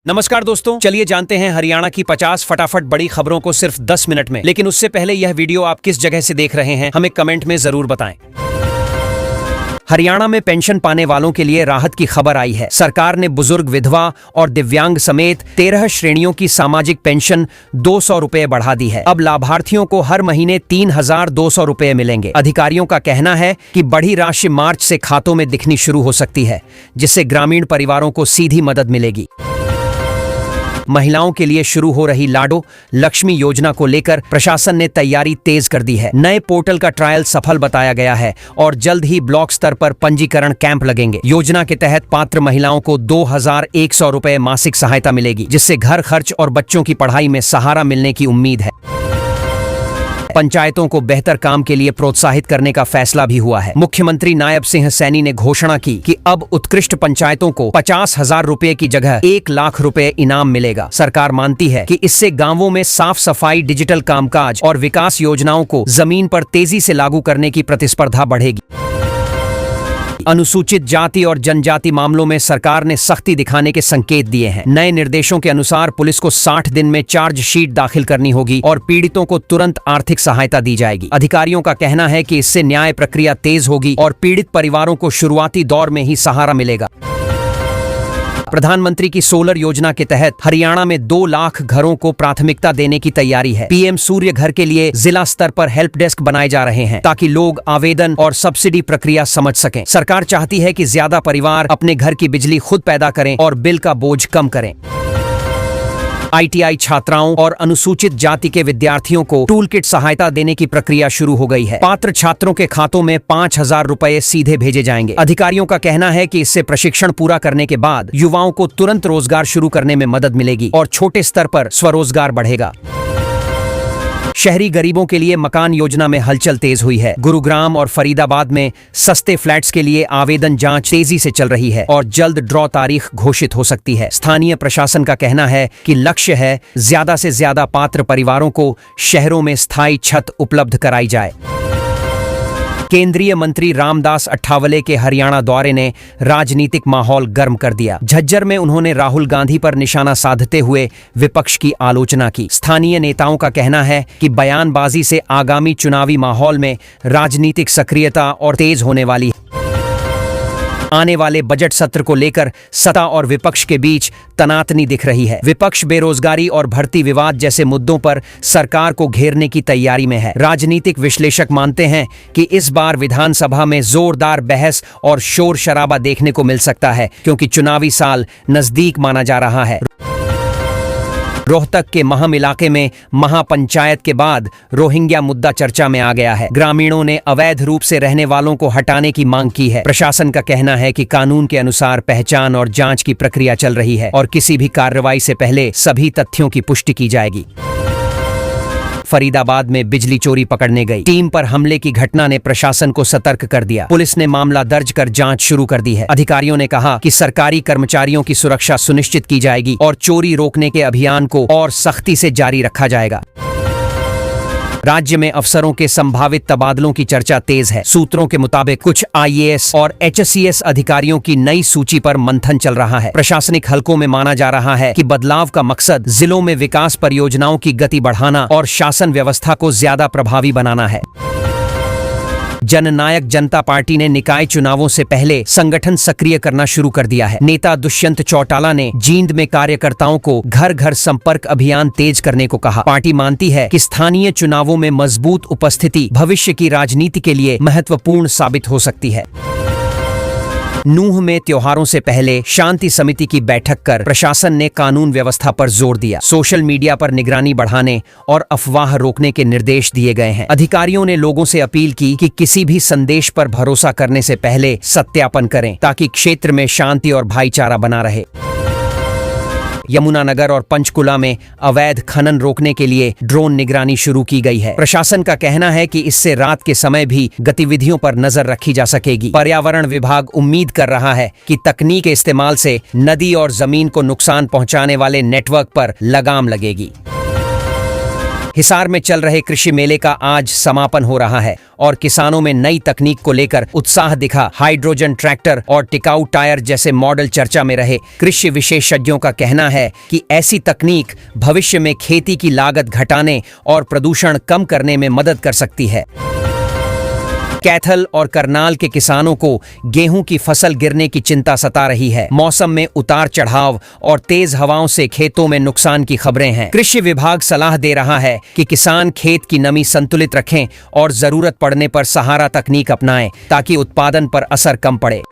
नमस्कार दोस्तों, चलिए जानते हैं हरियाणा की 50 फटाफट बड़ी खबरों को सिर्फ 10 मिनट में। लेकिन उससे पहले यह वीडियो आप किस जगह से देख रहे हैं हमें कमेंट में जरूर बताएं। हरियाणा में पेंशन पाने वालों के लिए राहत की खबर आई है। सरकार ने बुजुर्ग, विधवा और दिव्यांग समेत 13 श्रेणियों की सामाजिक पेंशन 200 रुपए बढ़ा दी है। अब लाभार्थियों को हर महीने 3,200 रुपए मिलेंगे। अधिकारियों का कहना है कि बढ़ी राशि मार्च से खातों में दिखनी शुरू हो सकती है, जिससे ग्रामीण परिवारों को सीधी मदद मिलेगी। महिलाओं के लिए शुरू हो रही लाडो लक्ष्मी योजना को लेकर प्रशासन ने तैयारी तेज कर दी है। नए पोर्टल का ट्रायल सफल बताया गया है और जल्द ही ब्लॉक स्तर पर पंजीकरण कैंप लगेंगे। योजना के तहत पात्र महिलाओं को 2,100 रुपए मासिक सहायता मिलेगी, जिससे घर खर्च और बच्चों की पढ़ाई में सहारा मिलने की उम्मीद है। पंचायतों को बेहतर काम के लिए प्रोत्साहित करने का फैसला भी हुआ है। मुख्यमंत्री नायब सिंह सैनी ने घोषणा की कि अब उत्कृष्ट पंचायतों को 50,000 रुपए की जगह 1 लाख रुपए इनाम मिलेगा। सरकार मानती है कि इससे गांवों में साफ सफाई, डिजिटल कामकाज और विकास योजनाओं को जमीन पर तेजी से लागू करने की प्रतिस्पर्धा बढ़ेगी। अनुसूचित जाति और जनजाति मामलों में सरकार ने सख्ती दिखाने के संकेत दिए हैं। नए निर्देशों के अनुसार पुलिस को 60 दिन में चार्जशीट दाखिल करनी होगी और पीड़ितों को तुरंत आर्थिक सहायता दी जाएगी। अधिकारियों का कहना है कि इससे न्याय प्रक्रिया तेज होगी और पीड़ित परिवारों को शुरुआती दौर में ही सहारा मिलेगा। प्रधानमंत्री की सोलर योजना के तहत हरियाणा में 2 लाख घरों को प्राथमिकता देने की तैयारी है। पीएम सूर्य घर के लिए जिला स्तर पर हेल्प डेस्क बनाए जा रहे हैं, ताकि लोग आवेदन और सब्सिडी प्रक्रिया समझ सकें। सरकार चाहती है कि ज्यादा परिवार अपने घर की बिजली खुद पैदा करें और बिल का बोझ कम करें। ITI छात्राओं और अनुसूचित जाति के विद्यार्थियों को टूल किट सहायता देने की प्रक्रिया शुरू हो गई है। पात्र छात्रों के खातों में 5,000 रुपए सीधे भेजे जाएंगे। अधिकारियों का कहना है कि इससे प्रशिक्षण पूरा करने के बाद युवाओं को तुरंत रोजगार शुरू करने में मदद मिलेगी और छोटे स्तर पर स्वरोजगार बढ़ेगा। शहरी गरीबों के लिए मकान योजना में हलचल तेज हुई है। गुरुग्राम और फरीदाबाद में सस्ते फ्लैट्स के लिए आवेदन जांच तेजी से चल रही है और जल्द ड्रॉ तारीख घोषित हो सकती है। स्थानीय प्रशासन का कहना है कि लक्ष्य है ज्यादा से ज्यादा पात्र परिवारों को शहरों में स्थायी छत उपलब्ध कराई जाए। केंद्रीय मंत्री रामदास अठावले के हरियाणा दौरे ने राजनीतिक माहौल गर्म कर दिया। झज्जर में उन्होंने राहुल गांधी पर निशाना साधते हुए विपक्ष की आलोचना की। स्थानीय नेताओं का कहना है कि बयानबाजी से आगामी चुनावी माहौल में राजनीतिक सक्रियता और तेज होने वाली है। आने वाले बजट सत्र को लेकर सत्ता और विपक्ष के बीच तनातनी दिख रही है। विपक्ष बेरोजगारी और भर्ती विवाद जैसे मुद्दों पर सरकार को घेरने की तैयारी में है। राजनीतिक विश्लेषक मानते हैं कि इस बार विधानसभा में जोरदार बहस और शोर शराबा देखने को मिल सकता है, क्योंकि चुनावी साल नजदीक माना जा रहा है। रोहतक के महम इलाके में महापंचायत के बाद रोहिंग्या मुद्दा चर्चा में आ गया है। ग्रामीणों ने अवैध रूप से रहने वालों को हटाने की मांग की है। प्रशासन का कहना है कि कानून के अनुसार पहचान और जांच की प्रक्रिया चल रही है और किसी भी कार्रवाई से पहले सभी तथ्यों की पुष्टि की जाएगी। फरीदाबाद में बिजली चोरी पकड़ने गई टीम पर हमले की घटना ने प्रशासन को सतर्क कर दिया। पुलिस ने मामला दर्ज कर जांच शुरू कर दी है। अधिकारियों ने कहा कि सरकारी कर्मचारियों की सुरक्षा सुनिश्चित की जाएगी और चोरी रोकने के अभियान को और सख्ती से जारी रखा जाएगा। राज्य में अफसरों के संभावित तबादलों की चर्चा तेज है। सूत्रों के मुताबिक कुछ IAS और HCS अधिकारियों की नई सूची पर मंथन चल रहा है। प्रशासनिक हलकों में माना जा रहा है कि बदलाव का मकसद जिलों में विकास परियोजनाओं की गति बढ़ाना और शासन व्यवस्था को ज्यादा प्रभावी बनाना है। जननायक जनता पार्टी ने निकाय चुनावों से पहले संगठन सक्रिय करना शुरू कर दिया है। नेता दुष्यंत चौटाला ने जींद में कार्यकर्ताओं को घर घर संपर्क अभियान तेज करने को कहा। पार्टी मानती है कि स्थानीय चुनावों में मजबूत उपस्थिति भविष्य की राजनीति के लिए महत्वपूर्ण साबित हो सकती है। नूंह में त्योहारों से पहले शांति समिति की बैठक कर प्रशासन ने कानून व्यवस्था पर जोर दिया। सोशल मीडिया पर निगरानी बढ़ाने और अफवाह रोकने के निर्देश दिए गए हैं। अधिकारियों ने लोगों से अपील की कि किसी भी संदेश पर भरोसा करने से पहले सत्यापन करें, ताकि क्षेत्र में शांति और भाईचारा बना रहे। यमुनानगर और पंचकुला में अवैध खनन रोकने के लिए ड्रोन निगरानी शुरू की गई है। प्रशासन का कहना है कि इससे रात के समय भी गतिविधियों पर नजर रखी जा सकेगी। पर्यावरण विभाग उम्मीद कर रहा है कि तकनीक के इस्तेमाल से नदी और जमीन को नुकसान पहुंचाने वाले नेटवर्क पर लगाम लगेगी। हिसार में चल रहे कृषि मेले का आज समापन हो रहा है और किसानों में नई तकनीक को लेकर उत्साह दिखा। हाइड्रोजन ट्रैक्टर और टिकाऊ टायर जैसे मॉडल चर्चा में रहे। कृषि विशेषज्ञों का कहना है कि ऐसी तकनीक भविष्य में खेती की लागत घटाने और प्रदूषण कम करने में मदद कर सकती है। कैथल और करनाल के किसानों को गेहूं की फसल गिरने की चिंता सता रही है। मौसम में उतार चढ़ाव और तेज हवाओं से खेतों में नुकसान की खबरें हैं। कृषि विभाग सलाह दे रहा है कि किसान खेत की नमी संतुलित रखें और जरूरत पड़ने पर सहारा तकनीक अपनाएं ताकि उत्पादन पर असर कम पड़े।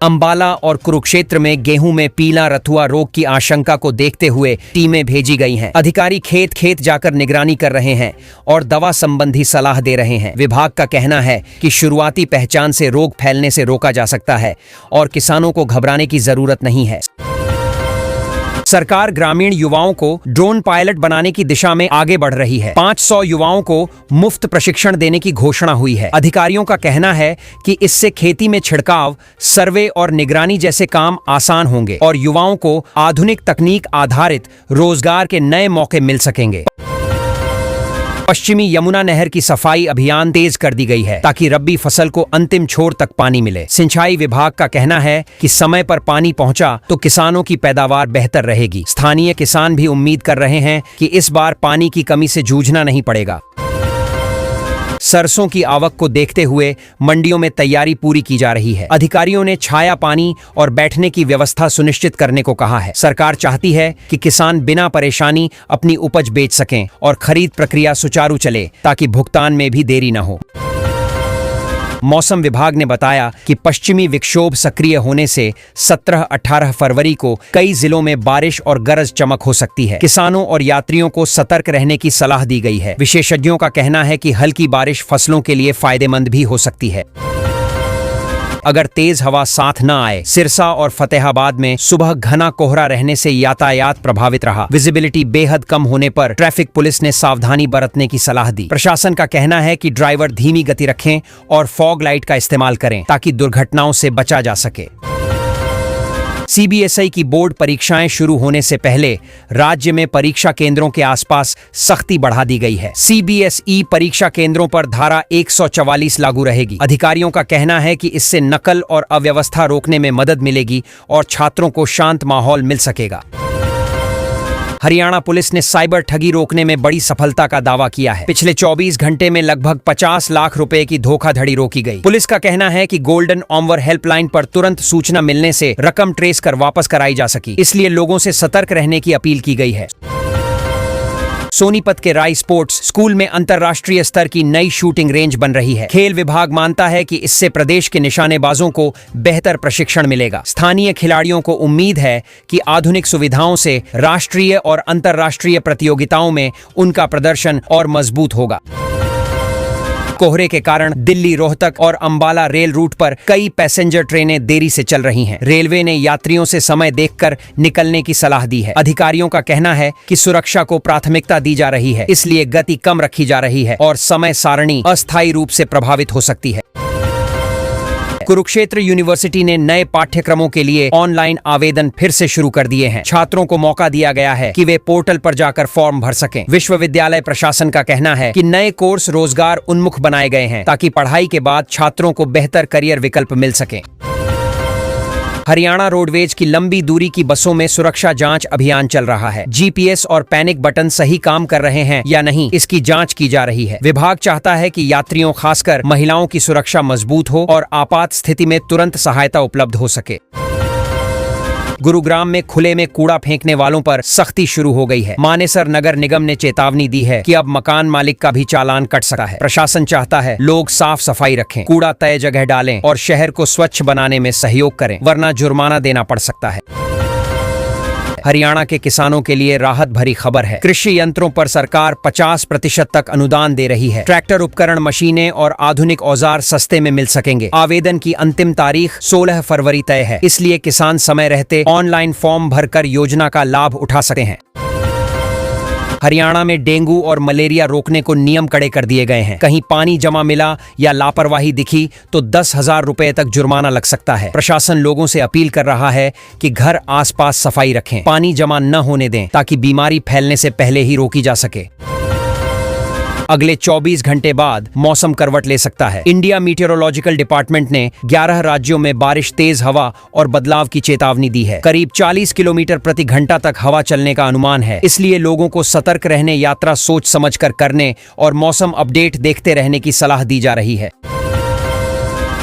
अंबाला और कुरुक्षेत्र में गेहूं में पीला रथुआ रोग की आशंका को देखते हुए टीमें भेजी गई हैं। अधिकारी खेत खेत जाकर निगरानी कर रहे हैं और दवा संबंधी सलाह दे रहे हैं। विभाग का कहना है कि शुरुआती पहचान से रोग फैलने से रोका जा सकता है और किसानों को घबराने की जरूरत नहीं है। सरकार ग्रामीण युवाओं को ड्रोन पायलट बनाने की दिशा में आगे बढ़ रही है। 500 युवाओं को मुफ्त प्रशिक्षण देने की घोषणा हुई है। अधिकारियों का कहना है कि इससे खेती में छिड़काव, सर्वे और निगरानी जैसे काम आसान होंगे और युवाओं को आधुनिक तकनीक आधारित रोजगार के नए मौके मिल सकेंगे। पश्चिमी यमुना नहर की सफाई अभियान तेज कर दी गई है ताकि रबी फसल को अंतिम छोर तक पानी मिले। सिंचाई विभाग का कहना है कि समय पर पानी पहुंचा तो किसानों की पैदावार बेहतर रहेगी। स्थानीय किसान भी उम्मीद कर रहे हैं कि इस बार पानी की कमी से जूझना नहीं पड़ेगा। सरसों की आवक को देखते हुए मंडियों में तैयारी पूरी की जा रही है। अधिकारियों ने छाया, पानी और बैठने की व्यवस्था सुनिश्चित करने को कहा है। सरकार चाहती है कि किसान बिना परेशानी अपनी उपज बेच सकें और खरीद प्रक्रिया सुचारू चले ताकि भुगतान में भी देरी न हो। मौसम विभाग ने बताया कि पश्चिमी विक्षोभ सक्रिय होने से 17-18 फरवरी को कई जिलों में बारिश और गरज चमक हो सकती है। किसानों और यात्रियों को सतर्क रहने की सलाह दी गई है। विशेषज्ञों का कहना है कि हल्की बारिश फसलों के लिए फायदेमंद भी हो सकती है अगर तेज हवा साथ न आए। सिरसा और फतेहाबाद में सुबह घना कोहरा रहने से यातायात प्रभावित रहा। विजिबिलिटी बेहद कम होने पर ट्रैफिक पुलिस ने सावधानी बरतने की सलाह दी। प्रशासन का कहना है कि ड्राइवर धीमी गति रखें और फॉग लाइट का इस्तेमाल करें ताकि दुर्घटनाओं से बचा जा सके। सीबीएसई की बोर्ड परीक्षाएं शुरू होने से पहले राज्य में परीक्षा केंद्रों के आसपास सख्ती बढ़ा दी गई है। सीबीएसई परीक्षा केंद्रों पर धारा 144 लागू रहेगी। अधिकारियों का कहना है कि इससे नकल और अव्यवस्था रोकने में मदद मिलेगी और छात्रों को शांत माहौल मिल सकेगा। हरियाणा पुलिस ने साइबर ठगी रोकने में बड़ी सफलता का दावा किया है। पिछले 24 घंटे में लगभग 50 लाख रुपए की धोखाधड़ी रोकी गई। पुलिस का कहना है कि गोल्डन ऑम्बर हेल्पलाइन पर तुरंत सूचना मिलने से रकम ट्रेस कर वापस कराई जा सकी, इसलिए लोगों से सतर्क रहने की अपील की गई है। सोनीपत के राय स्पोर्ट्स स्कूल में अंतर्राष्ट्रीय स्तर की नई शूटिंग रेंज बन रही है। खेल विभाग मानता है कि इससे प्रदेश के निशानेबाजों को बेहतर प्रशिक्षण मिलेगा। स्थानीय खिलाड़ियों को उम्मीद है कि आधुनिक सुविधाओं से राष्ट्रीय और अंतर्राष्ट्रीय प्रतियोगिताओं में उनका प्रदर्शन और मजबूत होगा। कोहरे के कारण दिल्ली, रोहतक और अंबाला रेल रूट पर कई पैसेंजर ट्रेनें देरी से चल रही हैं। रेलवे ने यात्रियों से समय देखकर निकलने की सलाह दी है। अधिकारियों का कहना है कि सुरक्षा को प्राथमिकता दी जा रही है, इसलिए गति कम रखी जा रही है और समय सारणी अस्थायी रूप से प्रभावित हो सकती है। कुरुक्षेत्र यूनिवर्सिटी ने नए पाठ्यक्रमों के लिए ऑनलाइन आवेदन फिर से शुरू कर दिए हैं। छात्रों को मौका दिया गया है कि वे पोर्टल पर जाकर फॉर्म भर सकें। विश्वविद्यालय प्रशासन का कहना है कि नए कोर्स रोजगार उन्मुख बनाए गए हैं ताकि पढ़ाई के बाद छात्रों को बेहतर करियर विकल्प मिल सके। हरियाणा रोडवेज की लंबी दूरी की बसों में सुरक्षा जांच अभियान चल रहा है। जीपीएस और पैनिक बटन सही काम कर रहे हैं या नहीं, इसकी जांच की जा रही है। विभाग चाहता है कि यात्रियों, खासकर महिलाओं की सुरक्षा मजबूत हो और आपात स्थिति में तुरंत सहायता उपलब्ध हो सके। गुरुग्राम में खुले में कूड़ा फेंकने वालों पर सख्ती शुरू हो गई है। मानेसर नगर निगम ने चेतावनी दी है कि अब मकान मालिक का भी चालान कट सकता है। प्रशासन चाहता है लोग साफ सफाई रखें, कूड़ा तय जगह डालें और शहर को स्वच्छ बनाने में सहयोग करें, वरना जुर्माना देना पड़ सकता है। हरियाणा के किसानों के लिए राहत भरी खबर है। कृषि यंत्रों पर सरकार 50% तक अनुदान दे रही है। ट्रैक्टर, उपकरण, मशीनें और आधुनिक औजार सस्ते में मिल सकेंगे। आवेदन की अंतिम तारीख 16 फरवरी तय है, इसलिए किसान समय रहते ऑनलाइन फॉर्म भरकर योजना का लाभ उठा सकते हैं। हरियाणा में डेंगू और मलेरिया रोकने को नियम कड़े कर दिए गए हैं। कहीं पानी जमा मिला या लापरवाही दिखी तो 10,000 रुपए तक जुर्माना लग सकता है। प्रशासन लोगों से अपील कर रहा है कि घर आसपास सफाई रखें, पानी जमा न होने दें ताकि बीमारी फैलने से पहले ही रोकी जा सके। अगले 24 घंटे बाद मौसम करवट ले सकता है। इंडिया मीटेरोलॉजिकल डिपार्टमेंट ने 11 राज्यों में बारिश, तेज हवा और बदलाव की चेतावनी दी है। करीब 40 किलोमीटर प्रति घंटा तक हवा चलने का अनुमान है, इसलिए लोगों को सतर्क रहने, यात्रा सोच समझकर करने और मौसम अपडेट देखते रहने की सलाह दी जा रही है।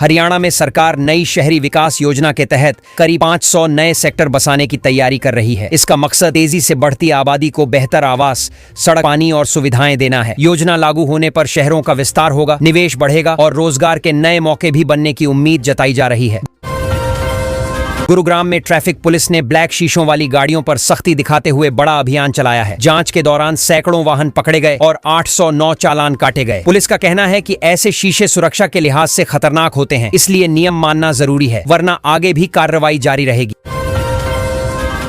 हरियाणा में सरकार नई शहरी विकास योजना के तहत करीब 500 नए सेक्टर बसाने की तैयारी कर रही है। इसका मकसद तेजी से बढ़ती आबादी को बेहतर आवास, सड़क, पानी और सुविधाएं देना है। योजना लागू होने पर शहरों का विस्तार होगा, निवेश बढ़ेगा और रोजगार के नए मौके भी बनने की उम्मीद जताई जा रही है। गुरुग्राम में ट्रैफिक पुलिस ने ब्लैक शीशों वाली गाड़ियों पर सख्ती दिखाते हुए बड़ा अभियान चलाया है। जांच के दौरान सैकड़ों वाहन पकड़े गए और 809 चालान काटे गए। पुलिस का कहना है कि ऐसे शीशे सुरक्षा के लिहाज से खतरनाक होते हैं, इसलिए नियम मानना जरूरी है, वरना आगे भी कार्रवाई जारी रहेगी।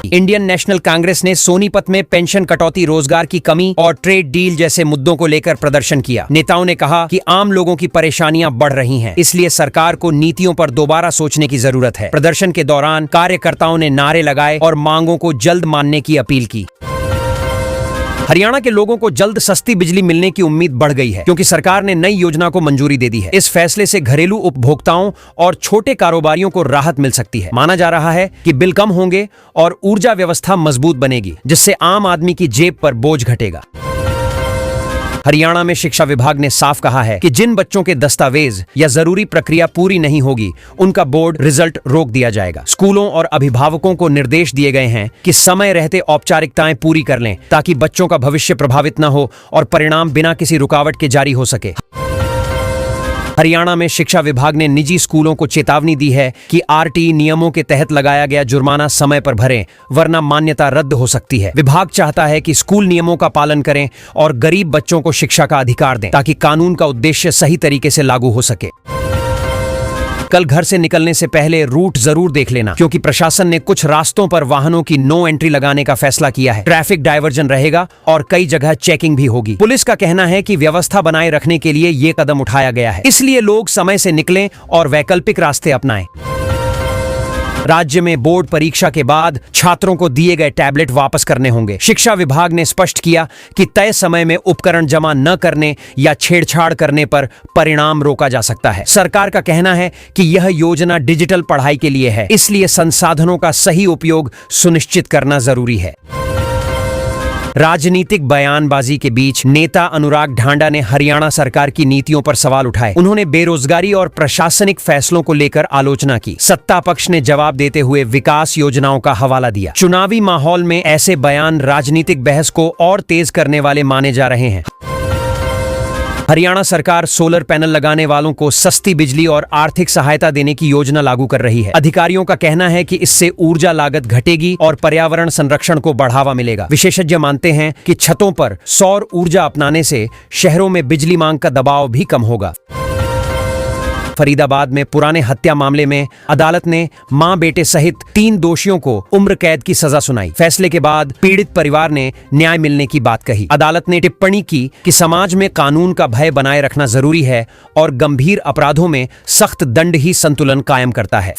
इंडियन नेशनल कांग्रेस ने सोनीपत में पेंशन कटौती, रोजगार की कमी और ट्रेड डील जैसे मुद्दों को लेकर प्रदर्शन किया। नेताओं ने कहा कि आम लोगों की परेशानियां बढ़ रही हैं, इसलिए सरकार को नीतियों पर दोबारा सोचने की जरूरत है। प्रदर्शन के दौरान कार्यकर्ताओं ने नारे लगाए और मांगों को जल्द मानने की अपील की। हरियाणा के लोगों को जल्द सस्ती बिजली मिलने की उम्मीद बढ़ गई है, क्योंकि सरकार ने नई योजना को मंजूरी दे दी है। इस फैसले से घरेलू उपभोक्ताओं और छोटे कारोबारियों को राहत मिल सकती है। माना जा रहा है कि बिल कम होंगे और ऊर्जा व्यवस्था मजबूत बनेगी, जिससे आम आदमी की जेब पर बोझ घटेगा। हरियाणा में शिक्षा विभाग ने साफ कहा है कि जिन बच्चों के दस्तावेज या जरूरी प्रक्रिया पूरी नहीं होगी, उनका बोर्ड रिजल्ट रोक दिया जाएगा। स्कूलों और अभिभावकों को निर्देश दिए गए हैं कि समय रहते औपचारिकताएं पूरी कर लें, ताकि बच्चों का भविष्य प्रभावित न हो और परिणाम बिना किसी रुकावट के जारी हो सके। हरियाणा में शिक्षा विभाग ने निजी स्कूलों को चेतावनी दी है कि आरटीई नियमों के तहत लगाया गया जुर्माना समय पर भरें, वरना मान्यता रद्द हो सकती है। विभाग चाहता है कि स्कूल नियमों का पालन करें और गरीब बच्चों को शिक्षा का अधिकार दें, ताकि कानून का उद्देश्य सही तरीके से लागू हो सके। कल घर से निकलने से पहले रूट जरूर देख लेना, क्योंकि प्रशासन ने कुछ रास्तों पर वाहनों की नो एंट्री लगाने का फैसला किया है। ट्रैफिक डायवर्जन रहेगा और कई जगह चेकिंग भी होगी। पुलिस का कहना है कि व्यवस्था बनाए रखने के लिए ये कदम उठाया गया है, इसलिए लोग समय से निकलें और वैकल्पिक रास्ते अपनाएं। राज्य में बोर्ड परीक्षा के बाद छात्रों को दिए गए टैबलेट वापस करने होंगे। शिक्षा विभाग ने स्पष्ट किया कि तय समय में उपकरण जमा न करने या छेड़छाड़ करने पर परिणाम रोका जा सकता है। सरकार का कहना है कि यह योजना डिजिटल पढ़ाई के लिए है, इसलिए संसाधनों का सही उपयोग सुनिश्चित करना जरूरी है। राजनीतिक बयानबाजी के बीच नेता अनुराग ढांडा ने हरियाणा सरकार की नीतियों पर सवाल उठाए। उन्होंने बेरोजगारी और प्रशासनिक फैसलों को लेकर आलोचना की। सत्ता पक्ष ने जवाब देते हुए विकास योजनाओं का हवाला दिया। चुनावी माहौल में ऐसे बयान राजनीतिक बहस को और तेज करने वाले माने जा रहे हैं। हरियाणा सरकार सोलर पैनल लगाने वालों को सस्ती बिजली और आर्थिक सहायता देने की योजना लागू कर रही है। अधिकारियों का कहना है कि इससे ऊर्जा लागत घटेगी और पर्यावरण संरक्षण को बढ़ावा मिलेगा। विशेषज्ञ मानते हैं कि छतों पर सौर ऊर्जा अपनाने से शहरों में बिजली मांग का दबाव भी कम होगा। फरीदाबाद में पुराने हत्या मामले में अदालत ने मां बेटे सहित 3 दोषियों को उम्र कैद की सजा सुनाई। फैसले के बाद पीड़ित परिवार ने न्याय मिलने की बात कही। अदालत ने टिप्पणी की कि समाज में कानून का भय बनाए रखना जरूरी है और गंभीर अपराधों में सख्त दंड ही संतुलन कायम करता है।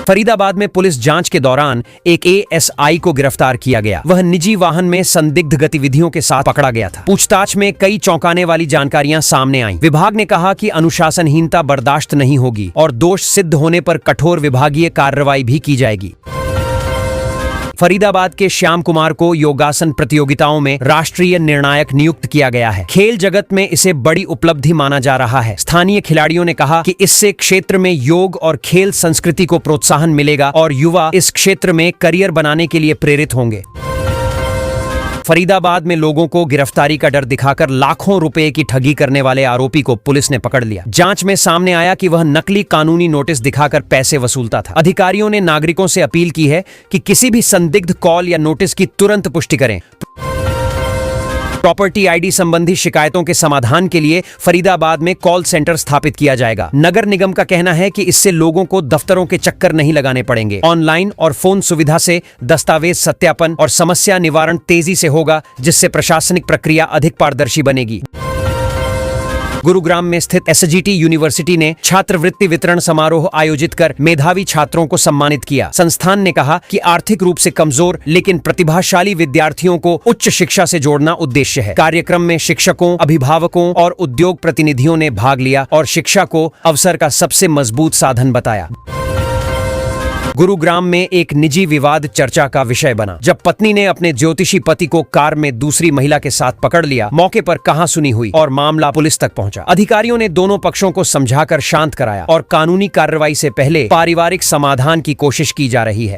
फरीदाबाद में पुलिस जांच के दौरान एक एएसआई को गिरफ्तार किया गया। वह निजी वाहन में संदिग्ध गतिविधियों के साथ पकड़ा गया था। पूछताछ में कई चौंकाने वाली जानकारियां सामने आईं। विभाग ने कहा कि अनुशासनहीनता बर्दाश्त नहीं होगी और दोष सिद्ध होने पर कठोर विभागीय कार्रवाई भी की जाएगी। फरीदाबाद के श्याम कुमार को योगासन प्रतियोगिताओं में राष्ट्रीय निर्णायक नियुक्त किया गया है। खेल जगत में इसे बड़ी उपलब्धि माना जा रहा है। स्थानीय खिलाड़ियों ने कहा कि इससे क्षेत्र में योग और खेल संस्कृति को प्रोत्साहन मिलेगा और युवा इस क्षेत्र में करियर बनाने के लिए प्रेरित होंगे। फरीदाबाद में लोगों को गिरफ्तारी का डर दिखाकर लाखों रुपए की ठगी करने वाले आरोपी को पुलिस ने पकड़ लिया। जांच में सामने आया कि वह नकली कानूनी नोटिस दिखाकर पैसे वसूलता था। अधिकारियों ने नागरिकों से अपील की है कि किसी भी संदिग्ध कॉल या नोटिस की तुरंत पुष्टि करें। प्रॉपर्टी आईडी संबंधी शिकायतों के समाधान के लिए फरीदाबाद में कॉल सेंटर स्थापित किया जाएगा। नगर निगम का कहना है कि इससे लोगों को दफ्तरों के चक्कर नहीं लगाने पड़ेंगे। ऑनलाइन और फोन सुविधा से दस्तावेज सत्यापन और समस्या निवारण तेजी से होगा, जिससे प्रशासनिक प्रक्रिया अधिक पारदर्शी बनेगी। गुरुग्राम में स्थित एसजीटी यूनिवर्सिटी ने छात्रवृत्ति वितरण समारोह आयोजित कर मेधावी छात्रों को सम्मानित किया। संस्थान ने कहा कि आर्थिक रूप से कमजोर लेकिन प्रतिभाशाली विद्यार्थियों को उच्च शिक्षा से जोड़ना उद्देश्य है। कार्यक्रम में शिक्षकों, अभिभावकों और उद्योग प्रतिनिधियों ने भाग लिया और शिक्षा को अवसर का सबसे मजबूत साधन बताया। गुरुग्राम में एक निजी विवाद चर्चा का विषय बना। जब पत्नी ने अपने ज्योतिषी पति को कार में दूसरी महिला के साथ पकड़ लिया, मौके पर कहासुनी हुई और मामला पुलिस तक पहुंचा। अधिकारियों ने दोनों पक्षों को समझाकर शांत कराया और कानूनी कार्रवाई से पहले पारिवारिक समाधान की कोशिश की जा रही है।